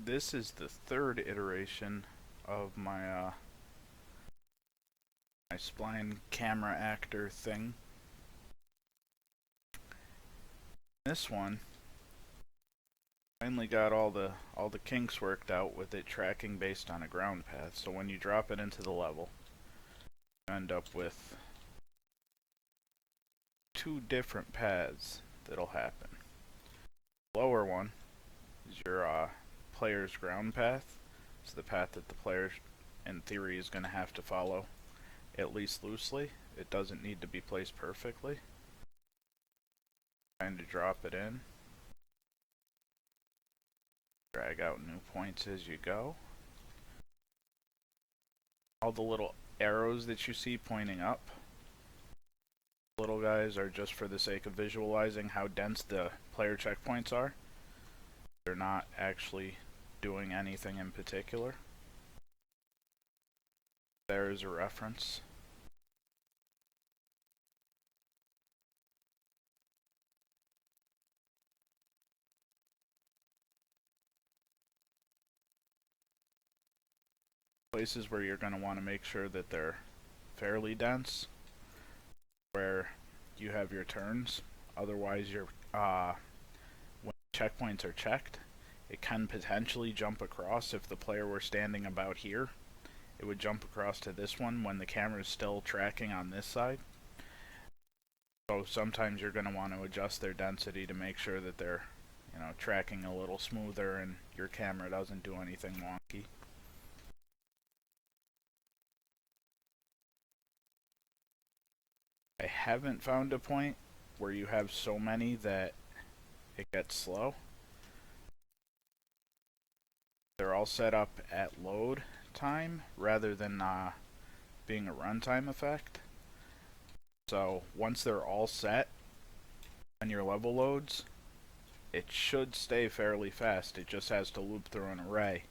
This is the third iteration of my Spline camera actor thing. This one finally got all the kinks worked out with it tracking based on a ground path. So when you drop it into the level, you end up with two different paths that'll happen. The lower one is your player's ground path. It's the path that the player, in theory, is going to have to follow, at least loosely. It doesn't need to be placed perfectly. Trying to drop it in. Drag out new points as you go. All the little arrows that you see pointing up, little guys, are just for the sake of visualizing how dense the player checkpoints are. They're not actually doing anything in particular. There is a reference. Places where you're going to want to make sure that they're fairly dense, where you have your turns. Otherwise, when checkpoints are checked, it can potentially jump across. If the player were standing about here, it would jump across to this one when the camera is still tracking on this side. So sometimes you're going to want to adjust their density to make sure that they're, tracking a little smoother and your camera doesn't do anything wonky. I haven't found a point where you have so many that it gets slow. They're all set up at load time rather than being a runtime effect. So once they're all set on your level loads, it should stay fairly fast. It just has to loop through an array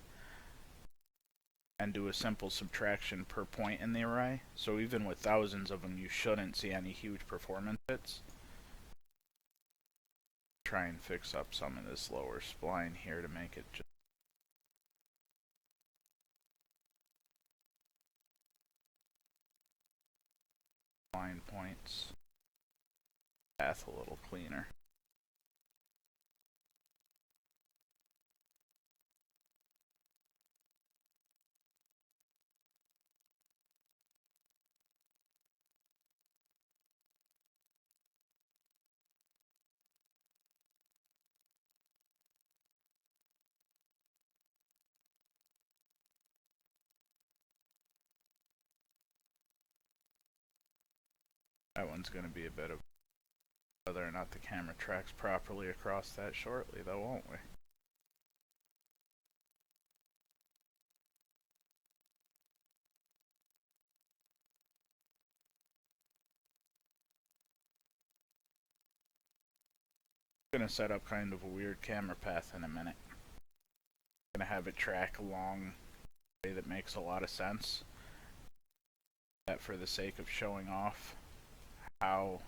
and do a simple subtraction per point in the array. So even with thousands of them, you shouldn't see any huge performance hits. Try and fix up some of this lower spline here to make it just line points. Path a little cleaner. That one's going to be a bit of whether or not the camera tracks properly across that shortly, though, won't we? I'm going to set up kind of a weird camera path in a minute. I'm going to have it track along a way that makes a lot of sense. That for the sake of showing off how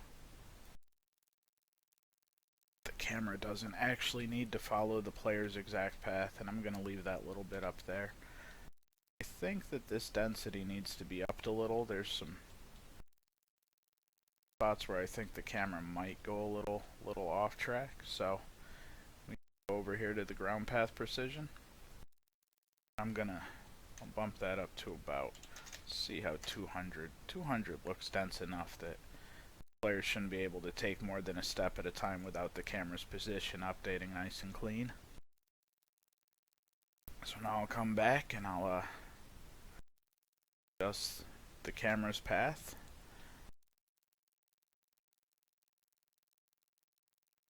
the camera doesn't actually need to follow the player's exact path, and I'm going to leave that little bit up there. I think that this density needs to be upped a little. There's some spots where I think the camera might go a little off track, so we go over here to the ground path precision. I'll bump that up to about, see how 200 looks dense enough that players shouldn't be able to take more than a step at a time without the camera's position updating nice and clean. So now I'll come back and I'll adjust the camera's path.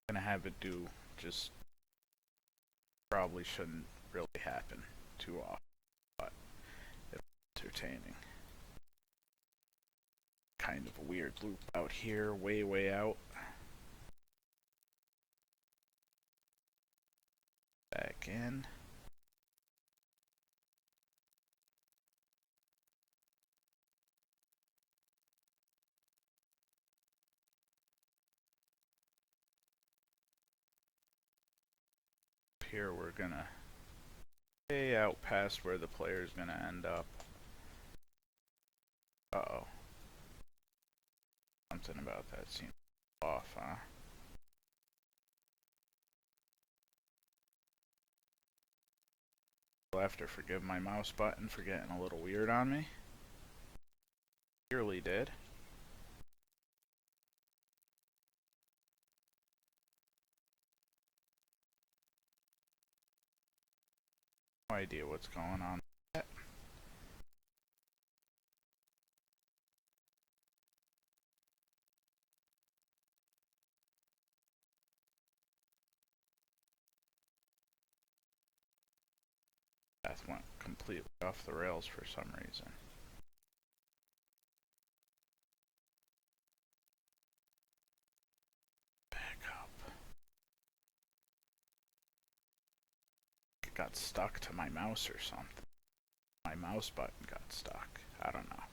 I'm gonna have it do just probably shouldn't really happen too often, but it'll be entertaining. Kind of a weird loop out here, way out. Back in. Here we're gonna way out past where the player's gonna end up. Uh-oh. Something about that seems off, huh? I'll have to forgive my mouse button for getting a little weird on me. Clearly did. No idea what's going on. Path went completely off the rails for some reason. Back up. It got stuck to my mouse or something. My mouse button got stuck. I don't know.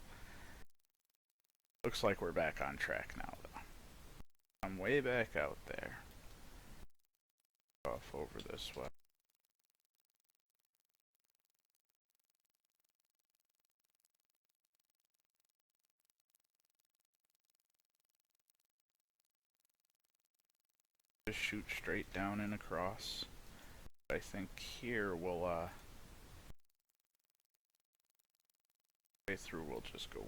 Looks like we're back on track now, though. I'm way back out there. Off over this way. Just shoot straight down and across. I think here we'll way through we'll just go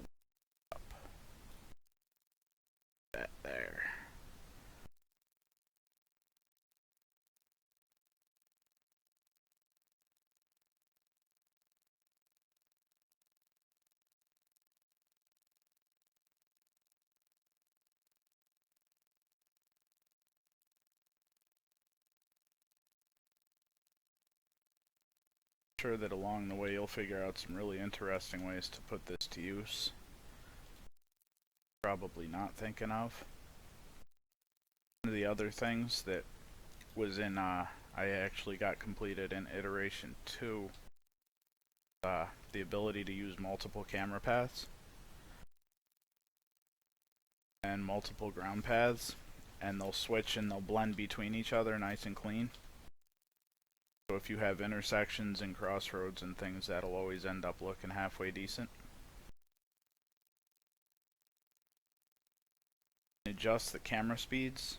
up. That there. Sure that along the way you'll figure out some really interesting ways to put this to use. Probably not thinking of. One of the other things that was in I actually got completed in iteration 2, the ability to use multiple camera paths and multiple ground paths, and they'll switch and they'll blend between each other nice and clean. So if you have intersections and crossroads and things, that'll always end up looking halfway decent. Adjust the camera speeds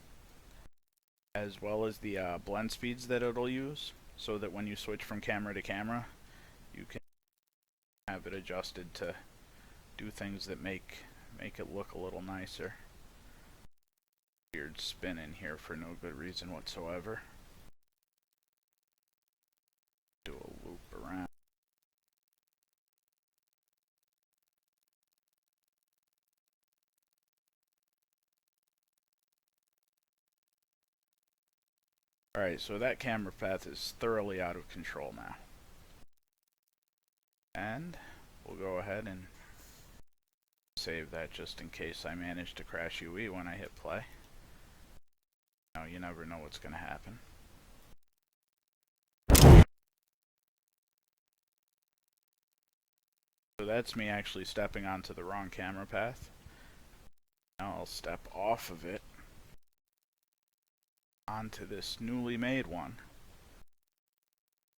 as well as the blend speeds that it'll use, so that when you switch from camera to camera, you can have it adjusted to do things that make it look a little nicer. Weird spin in here for no good reason whatsoever. Do a loop around. Alright, so that camera path is thoroughly out of control now. And we'll go ahead and save that just in case I manage to crash UE when I hit play. Now you never know what's going to happen. So that's me actually stepping onto the wrong camera path. Now I'll step off of it onto this newly made one.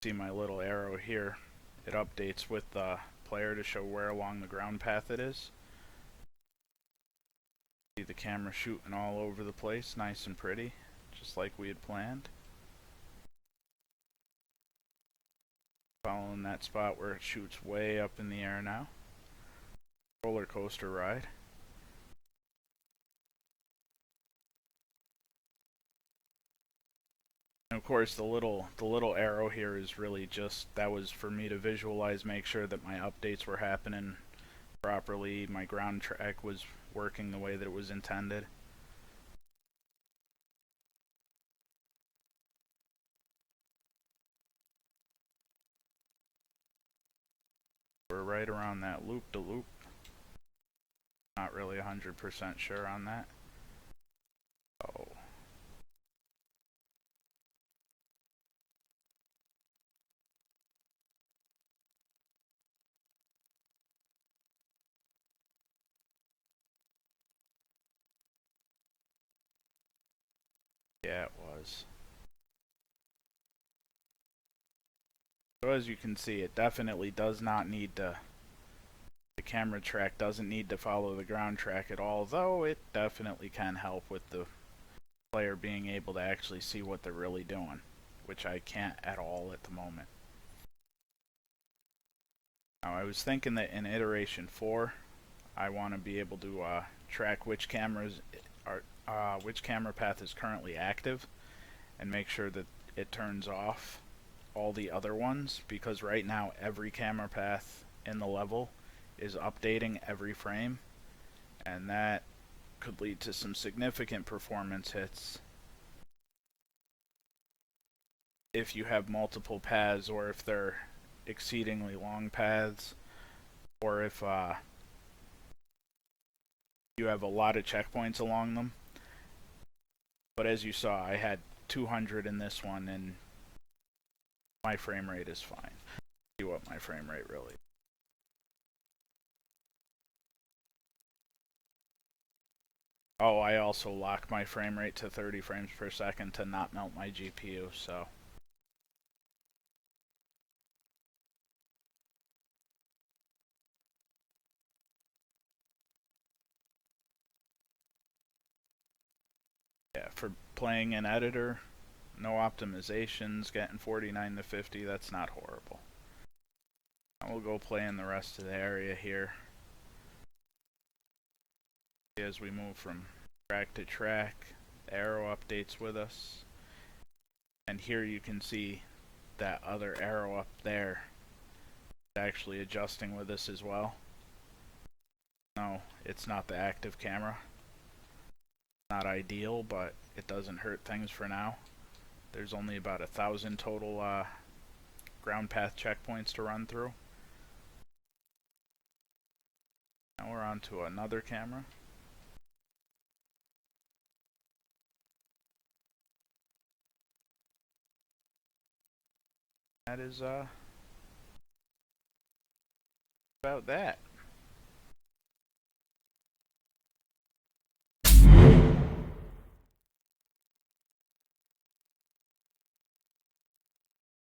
See my little arrow here. It updates with the player to show where along the ground path it is. See the camera shooting all over the place, nice and pretty, just like we had planned. Following that spot where it shoots way up in the air now. Roller coaster ride. And of course the little arrow here is really just, that was for me to visualize, make sure that my updates were happening properly, my ground track was working the way that it was intended. We're right around that loop-to-loop. Not really 100% sure on that. Oh. Yeah, it was. So as you can see, it definitely does not need to, the camera track doesn't need to follow the ground track at all, though it definitely can help with the player being able to actually see what they're really doing, which I can't at all at the moment. Now I was thinking that in iteration 4, I want to be able to track which cameras are, which camera path is currently active, and make sure that it turns off all the other ones, because right now every camera path in the level is updating every frame, and that could lead to some significant performance hits if you have multiple paths, or if they're exceedingly long paths, or if you have a lot of checkpoints along them. But as you saw, I had 200 in this one, and my frame rate is fine. See what my frame rate really is. Oh, I also lock my frame rate to 30 frames per second to not melt my GPU, so. Yeah, for playing an editor, no optimizations, getting 49 to 50, that's not horrible. We'll go play in the rest of the area here. As we move from track to track, the arrow updates with us. And here you can see that other arrow up there is actually adjusting with us as well. No, it's not the active camera. Not ideal, but it doesn't hurt things for now. There's only about 1,000 total ground path checkpoints to run through. Now we're on to another camera. That is about that.